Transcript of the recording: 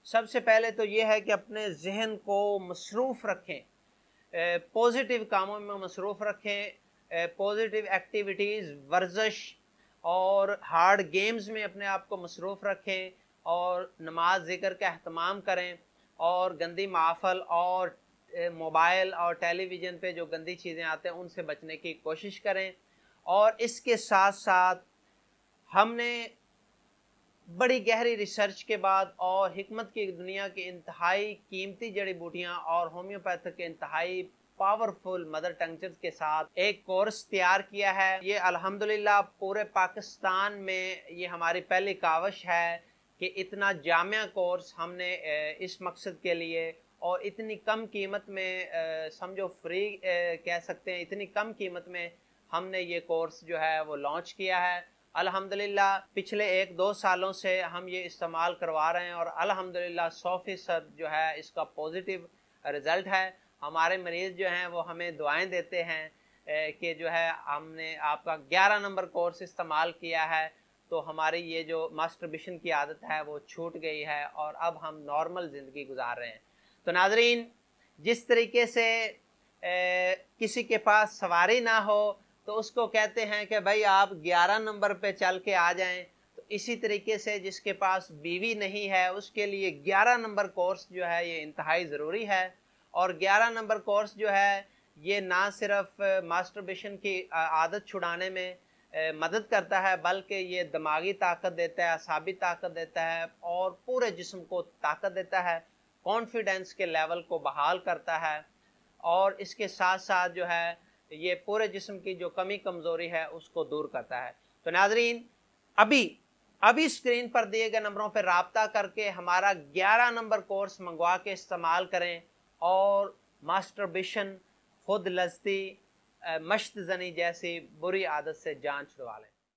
سب سے پہلے تو یہ ہے کہ اپنے ذہن کو مصروف رکھیں، پازیٹیو کاموں میں مصروف رکھیں، پازیٹیو ایکٹیویٹیز، ورزش اور ہارڈ گیمز میں اپنے آپ کو مصروف رکھیں، اور نماز ذکر کا اہتمام کریں، اور گندی محافل اور موبائل اور ٹیلی ویژن پہ جو گندی چیزیں آتے ہیں ان سے بچنے کی کوشش کریں۔ اور اس کے ساتھ ساتھ ہم نے بڑی گہری ریسرچ کے بعد اور حکمت کی دنیا کی انتہائی قیمتی جڑی بوٹیاں اور ہومیوپیتھک کے انتہائی پاورفل مدر ٹنکچرز کے ساتھ ایک کورس تیار کیا ہے۔ یہ الحمدللہ پورے پاکستان میں یہ ہماری پہلی کاوش ہے کہ اتنا جامع کورس ہم نے اس مقصد کے لیے اور اتنی کم قیمت میں، سمجھو فری کہہ سکتے ہیں، اتنی کم قیمت میں ہم نے یہ کورس جو ہے وہ لانچ کیا ہے۔ الحمدللہ پچھلے 1-2 سالوں سے ہم یہ استعمال کروا رہے ہیں اور الحمدللہ 100% جو ہے اس کا پازیٹیو رزلٹ ہے۔ ہمارے مریض جو ہیں وہ ہمیں دعائیں دیتے ہیں کہ جو ہے ہم نے آپ کا 11 نمبر کورس استعمال کیا ہے تو ہماری یہ جو ماسٹربیشن کی عادت ہے وہ چھوٹ گئی ہے اور اب ہم نارمل زندگی گزار رہے ہیں۔ تو ناظرین، جس طریقے سے کسی کے پاس سواری نہ ہو تو اس کو کہتے ہیں کہ بھائی آپ 11 نمبر پہ چل کے آ جائیں، تو اسی طریقے سے جس کے پاس بیوی نہیں ہے اس کے لیے 11 نمبر کورس جو ہے یہ انتہائی ضروری ہے۔ اور 11 نمبر کورس جو ہے یہ نہ صرف ماسٹربیشن کی عادت چھڑانے میں مدد کرتا ہے بلکہ یہ دماغی طاقت دیتا ہے، اعصابی طاقت دیتا ہے اور پورے جسم کو طاقت دیتا ہے، کانفیڈنس کے لیول کو بحال کرتا ہے، اور اس کے ساتھ ساتھ جو ہے یہ پورے جسم کی جو کمی کمزوری ہے اس کو دور کرتا ہے۔ تو ناظرین، ابھی اسکرین پر دیے گئے نمبروں پہ رابطہ کر کے ہمارا 11 نمبر کورس منگوا کے استعمال کریں اور ماسٹربیشن، خود لذتی، مشت زنی جیسی بری عادت سے جان چھڑوا لیں۔